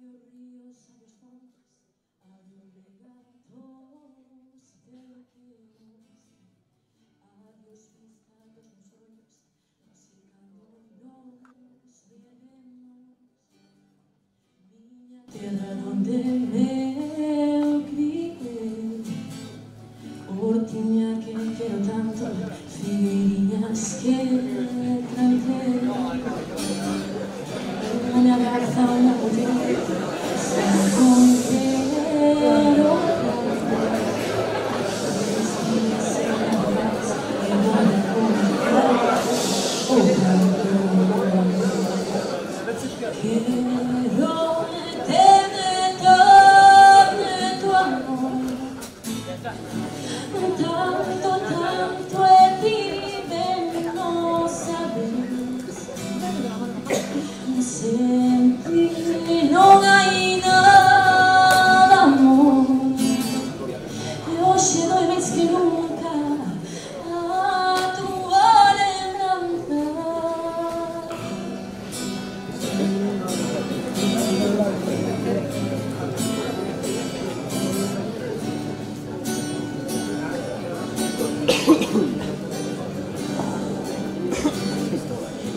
Adiós ríos, adiós fontes, adiós regatos cerqueros, adiós pescados, nos ollos, secando nos veremos. Miña terra donde eu crié, hortiña que quero tanto, figueirinhas que plantei. Me abraza una mujer, se encontrero quiero tener tu amor, tanto, tanto es viver, no sabes. Sentir non hai nada, amor, e hoxe doi máis que nunca a tua lembranza.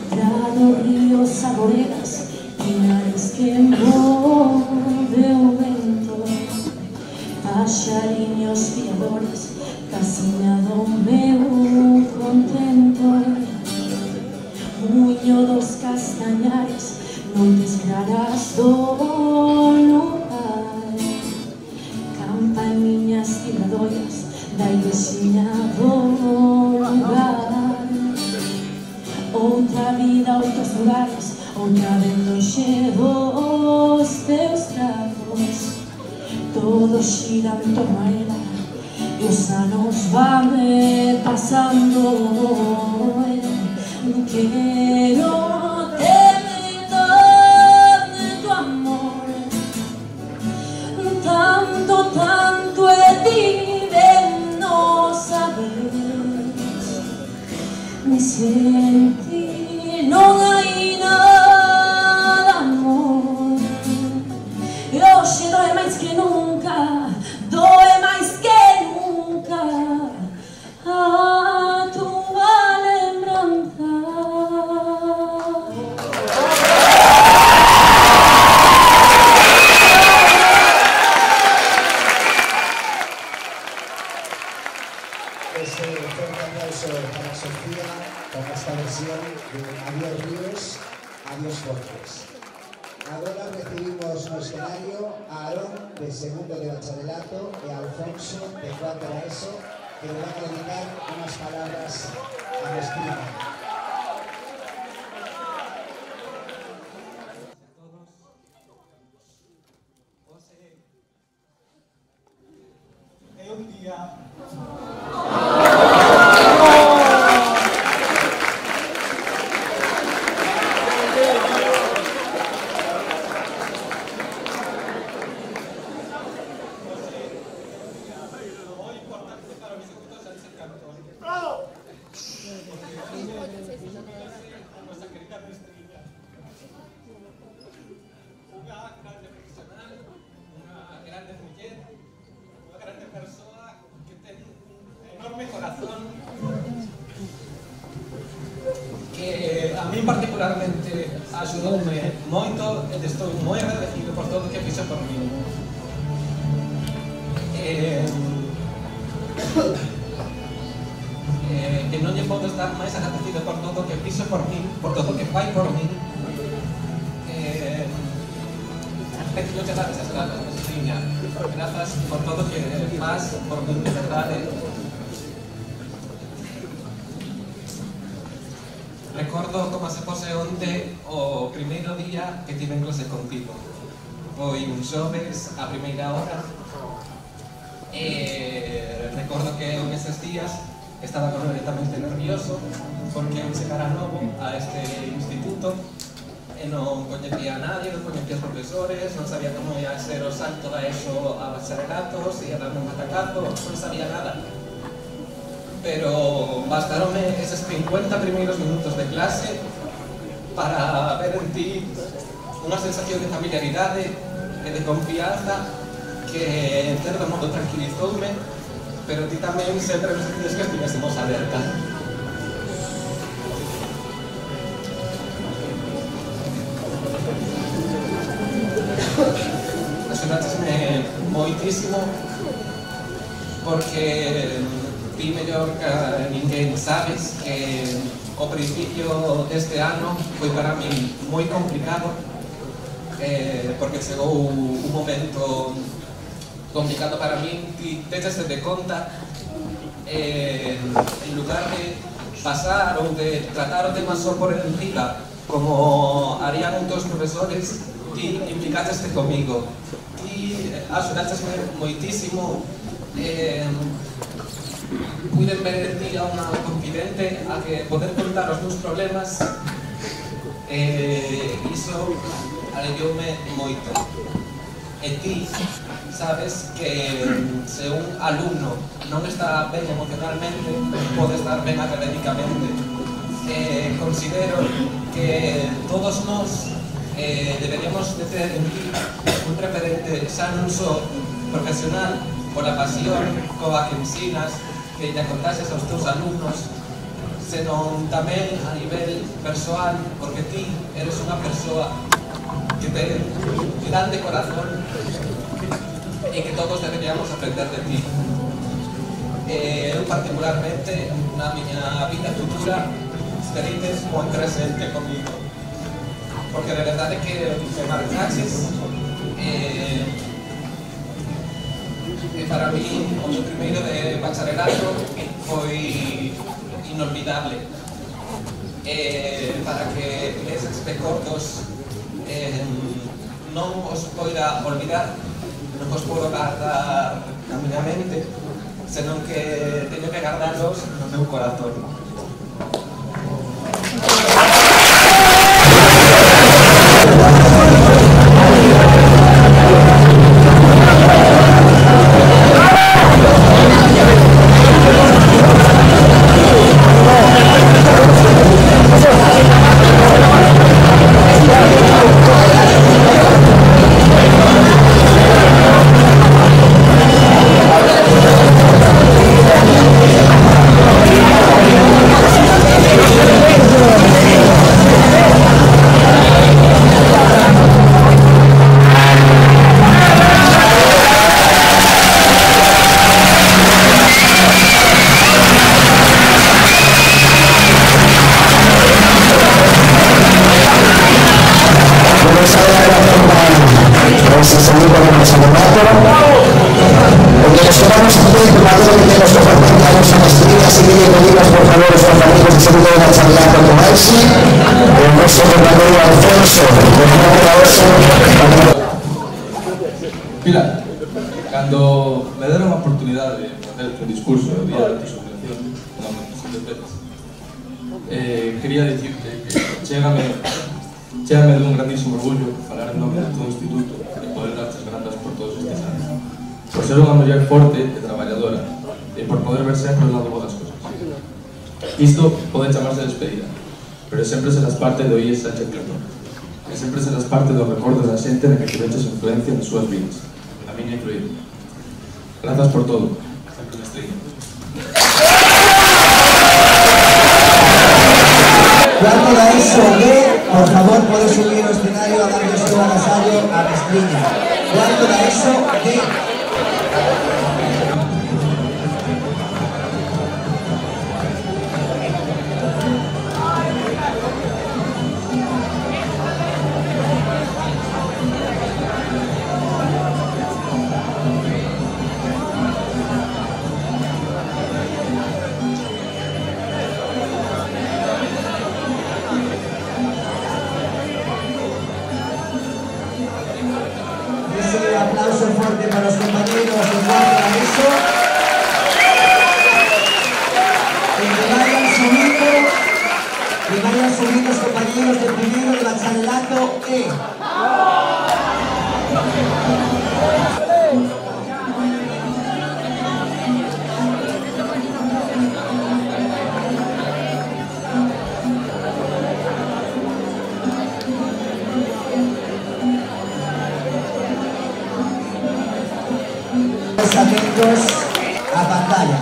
Prados, ríos, arboledas, pinares que move o vento, paxariños fiadores, casiña do meu contento, muño dos castañares, noites claras do lugar, campaniñas tiradoiras da igrexinha do lugar. Outra vida, outros lugares, outra vez lonxe dos teus brazos. Todo xira en torno a ela e os anos van pasando. Quero ter tu amor, tanto, tanto é viver, non sabes. Mi senti, non hai nada, amor, e hoxe doe máis que nunca, doe máis que nunca a tua lembranza. Este fuerte aplauso para Sofía con esta versión de Adiós ríos, adiós fontes. Agora recibimos no escenario a Aarón de segundo de bacharelato e a Alfonso de cuarto da ESO, que le van a dedicar unas palabras a nuestra prima. É un día que a mí particularmente axudoume moito e estou moi agradecido por todo o que fixo por mí. Que non lle podo estar máis agradecido por todo o que fixo por mí, por todo o que fai por mí. Quero che dar esas grazas, Sofía. Grazas por todo o que faz por mí, de verdade. Recordo como se fose onte o primeiro día que tive en clase contigo. Foi un xoves a primeira hora e recordo que en eses días estaba completamente nervioso porque eu chegara novo a este instituto e non coñecía a nadie, non coñecía os profesores, non sabía como ia ser o salto da ESO a bacharelato, se ia darme un atacazo, non sabía nada. Pero bastaronme eses 50 primeiros minutos de clase para ver en ti unha sensación de familiaridade e de confianza que en certo modo tranquilizoume, pero ti tamén sempre me sentides que estivésemos alerta. Axudátesme moitísimo porque ti mellor que ninguén sabes que o principio deste ano foi para mí moi complicado porque chegou un momento complicado para mí. Ti téchese de conta en lugar de pasar ou de tratar o tema só por enriba como harían outros profesores, ti implicáteste comigo, ti axudátesme moitísimo. Puiden ver en ti a unha confidente a que poder contar os meus problemas, iso alelloume moito. E ti sabes que se un alumno non está ben emocionalmente, pode estar ben académicamente. Considero que todos nós deberíamos de ter en ti un referente xa non só profesional, pola pasión coa que ensinas, que lle contases aos teus alumnos, senón tamén a nivel persoal, porque ti eres unha persoa que ten grande corazón e que todos deberíamos aprender de ti. Eu particularmente, na miña vida futura, estereis moi presente comigo, porque de verdade que me marcaches. Para mí, o meu primeiro de bacharelato foi inolvidable. Para que eses recordos non os poida olvidar, non os podo guardar na miña mente, senón que teño que guardarlos no meu corazón. Pilar, cando me deron a oportunidade de facer un discurso o día da subvención, unha montón de veces, quería dicirte que chégame dun grandísimo orgullo falar en nome de todo o instituto e poder darte as grazas por todos estes anos, por ser unha muller forte e traballadora e por poder ver sempre o lado bo das cosas. Isto pode chamarse despedida, pero sempre serás parte do IES Sánchez Cantón, e sempre serás parte dos recordos da xente na que tiveches influencia nas súas vidas, na miña incluída. Grazas por todo, sempre me estrella. Cuarto da ESO D, por favor, pode subir ao escenario a darle o seu agasallo a Mestriña. Cuarto da ESO D. Aplauso fuerte para los compañeros de cuarto de ESO. Que vayan subiendo los compañeros de primero de bachillerato E. chicos a pantalla.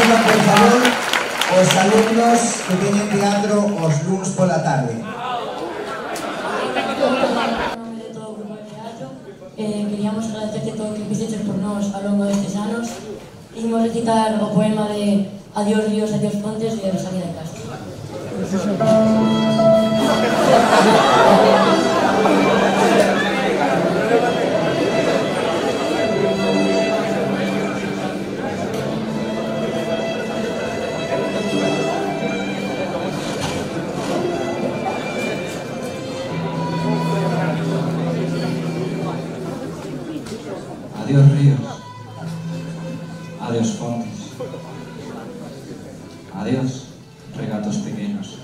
Por favor, os alumnos que tienen teatro os luns pola tarde. Queríamos agradecerte todo o que fixeches por nós ao longo destes anos. Imos recitar o poema de Adiós ríos, adiós fontes de Rosalía de Castro. Adiós ríos, adiós fontes, adiós regatos pequenos,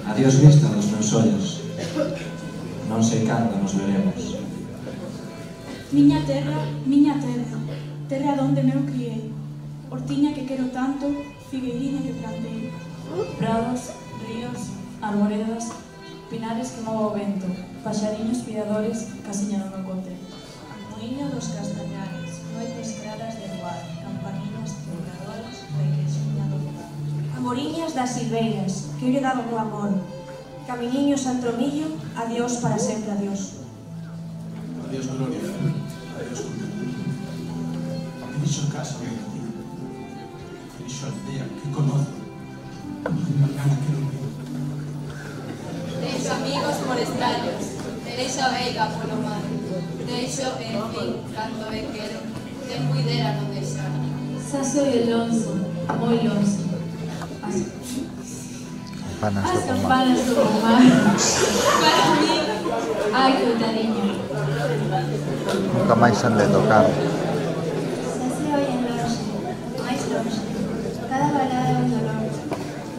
adiós vista dos meus ollos, non sei cando nos veremos. Miña terra, terra donde meu criei, hortiña que quero tanto, figueiriña que plantei. Prados, ríos, arboredas, pinares que move o vento, paxariños piadores, casiña no meu cote. Moinho dos castañares, noites claras de luar, campaniñas celebradoras da igrexinha do lugar. Amoriñas das silveiras, que lle daba o meu amor. Caminiño Santromillo, adiós para sempre, adiós. Adiós Gloria, adiós Juventud. Que dixo casa meu tío, que dixo aldea, que conozo, mañana que non vivo. Deixo amigos forestallos, deixo a veiga polo mar. Deixo, en fin, canto ben quero, ten cuidera non deixar. Xa soy el lonzo, moi lonzo. As campanas do pomar. Para mí, ai, coitadiño. Nunca máis han de tocar. Xa se oyen longe, máis longe. Cada balada é un dolor.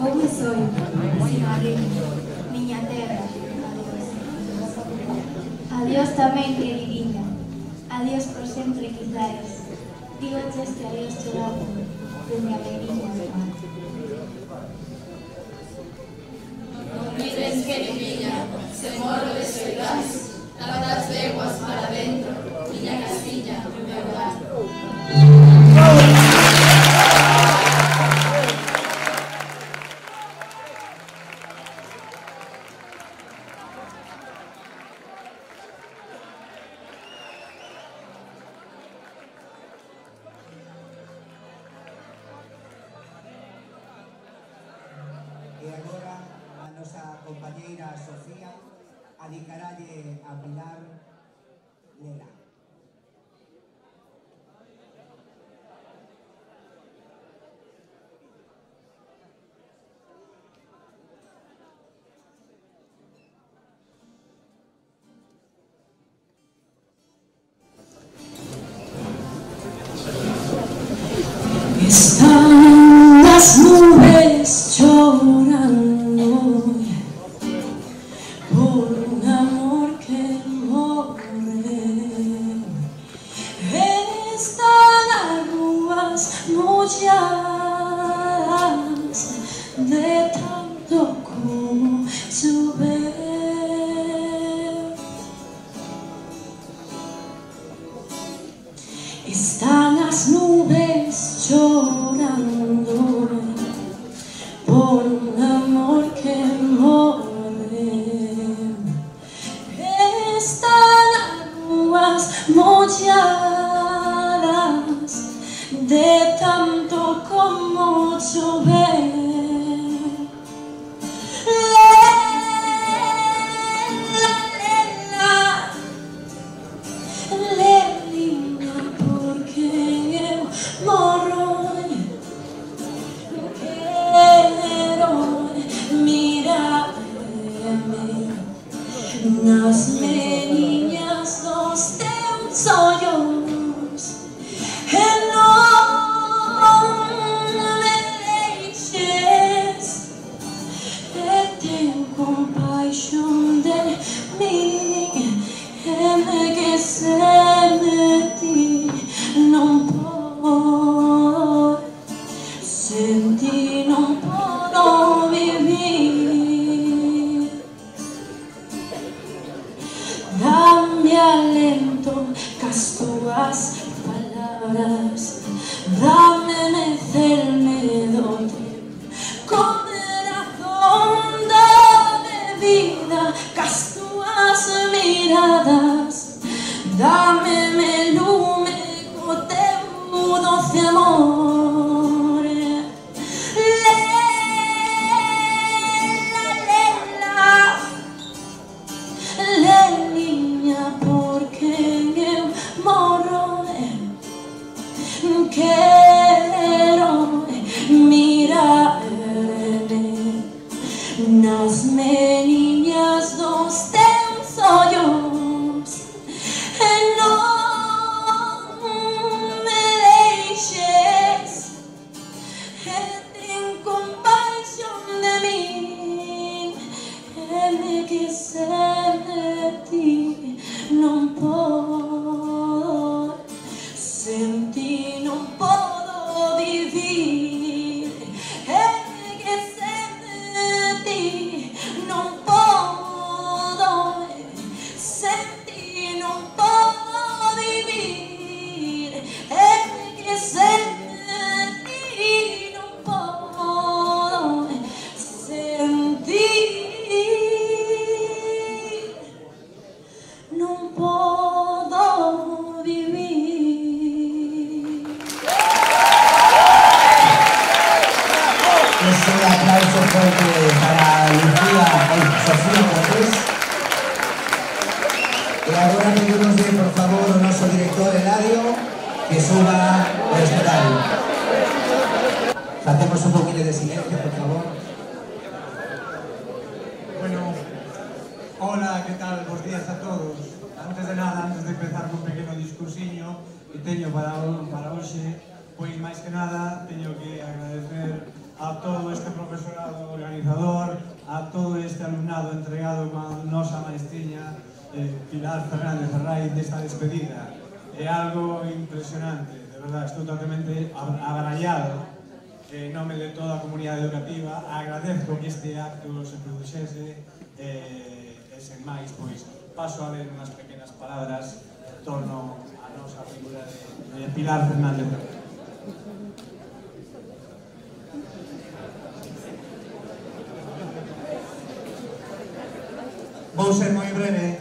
Vou me soy, sin abrigo, miña terra. Adiós tamén, queridinha. Adiós por sempre, quizás. Dígoche este adiós chorado, dende a beiriña do mar. Non olvides, queridinha, ese morro de soidades, tantas leguas para dentro, miña Castilla, meu lar. E agora a nosa compañeira Sofía adicaralle a Pilar Lela. Están las nubes llorando por un amor que muere. Están aguas molladas de tanto como llover. Están las nubes llorando por un amor que muere. Están aguas molladas de tanto como llover. Nas meninas dos teus olhos e non me deixes e ten compaixón de mí e me que se ti non podo sen ti non podo vivir. Dame aliento cas tuas palabras, dame mecerme donde corazón, dame vida cas tuas miradas, dame me lume co teu doce amor. Quero mirar-te nas meninas dos teus olhos e non me deixes e ten compaixón de mim e me quiser de ti non podo sen ti non podo vivir e que sen ti non podo sen ti non podo vivir e que sen ti non podo sen ti non podo vivir. Ese aplauso fuerte para Sofía Cortés. E agora pedimos por favor o noso director Eladio que suba ao escenario. Facemos un poquito de silencio, por favor. Bueno, hola, ¿qué tal? Buenos días a todos. Antes de nada, antes de empezar con un pequeno discursiño que teño para hoxe, pois máis que nada teño que agradecer a todo este profesorado organizador, a todo este alumnado entregado con nosa maestriña Pilar Fernández Arraiz desta despedida. É algo impresionante, de verdade, estou totalmente abrallado en nome de toda a comunidade educativa. Agradezco que este acto se produxese e sen máis, pois, paso a ler unhas pequenas palabras en torno á nosa figura de Pilar Fernández. Vou ser moi breve.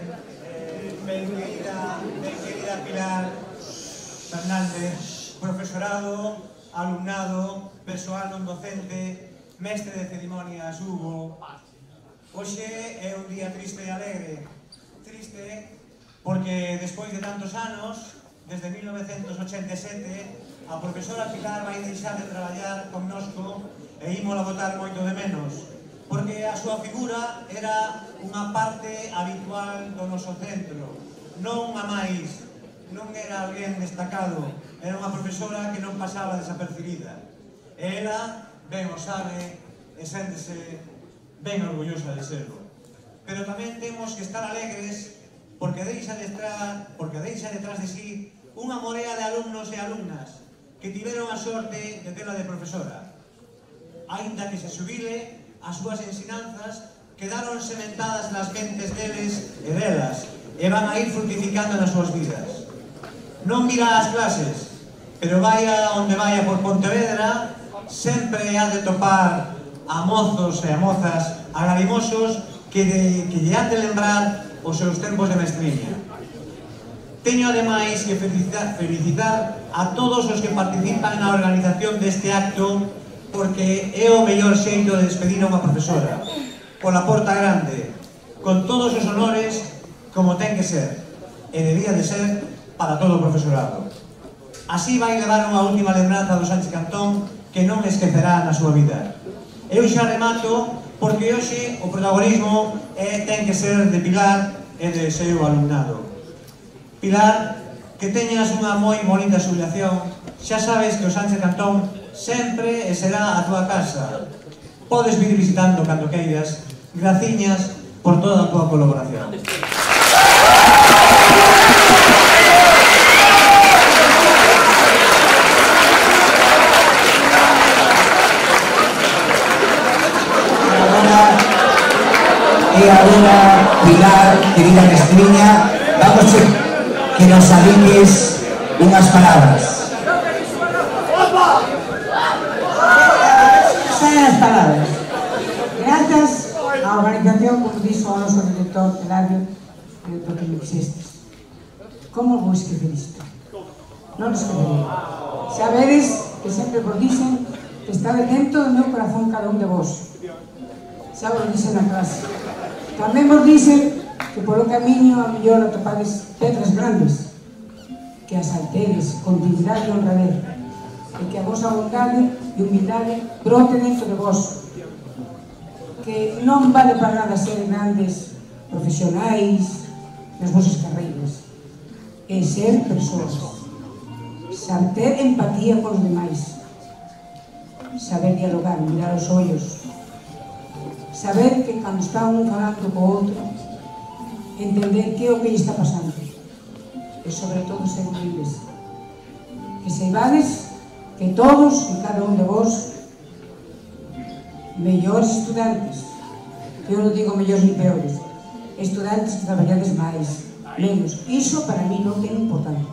Ben querida Pilar Fernández, profesorado, alumnado, persoal non docente, mestre de ceremonias Hugo. Hoxe é un día triste e alegre. Triste porque despois de tantos anos, desde 1987, a profesora Pilar vai deixar de traballar connosco e ímola botar moito de menos, porque a súa figura era unha parte habitual do noso centro, non a máis, non era alguén destacado, era unha profesora que non pasaba desapercibida. E ela, ben o sabe, e séntese ben orgullosa de serlo. Pero tamén temos que estar alegres porque deixa detrás de sí unha morea de alumnos e alumnas que tiveron a sorte de tela de profesora. Aínda que se xubile, as súas ensinanzas quedaron sementadas nas mentes deles e delas e van a ir frutificando nas súas vidas. Non virá as clases, pero vaya onde vaya por Pontevedra, sempre ha de topar a mozos e a mozas agarimosos que lle han de lembrar os seus tempos de mestriña. Teño ademais que felicitar a todos os que participan na organización deste acto porque é o mellor xeito de despedir a unha profesora, pola porta grande, con todos os honores como ten que ser, e debía de ser para todo o profesorado. Así vai levar unha última lembranza do Sánchez Cantón que non esquecerá na súa vida. Eu xa remato porque hoxe o protagonismo ten que ser de Pilar e de seu alumnado. Pilar, que teñas unha moi bonita xubilación, xa sabes que o Sánchez Cantón sempre será a túa casa. Podes vir visitando cando queiras. Graciñas por toda a túa colaboración. E agora, Pilar, querida mestriña, vamos que nos adiques unhas palabras. Saen as palabras. Grazas á organización, como dixo o noso director Eladio, do que me quixestes. Como vou esquecer isto? Non esquecerei. Sabedes que sempre vos dixen que está dentro do meu corazón cada un de vos. Xa vos dixen na clase. Tamén vos dixen que polo camiño a mellor atopades pedras grandes, que as saltedes con dignidade e honradez, e que a vosa bondade e humildade brote dentro de vos, que non vale para nada ser grandes profesionais nas vosas carreiras, e ser persoas, saber ter empatía con os demais, saber dialogar, mirar os ollos, saber que cando está un falando co outro, entender que é o que lle está pasando, e sobre todo ser humildes, que saibades que todos e cada un de vos, mellores estudantes, que eu non digo mellores ni peores, estudantes que traballades máis, menos, iso para mí non ten importante.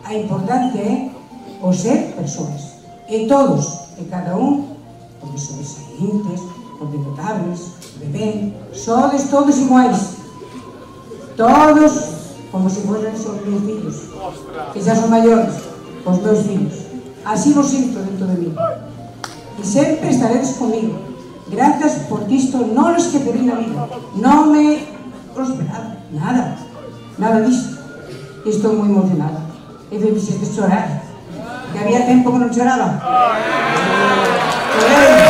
A importante é o ser persoas, e todos e cada un, os de sobresaíntes, os de notables, os de ben, sodes todos iguais, todos como se fosen os meus fillos, que xa son maiores, os meus fillos. Así vos sinto dentro de mí. E sempre estaredes comigo. Grazas porque isto non lo esquecerei na vida. Non me prosperado, nada. Nada disto. Estou moi emocionada. E me fixeste chorar. Que había tempo que non choraba. Chorei.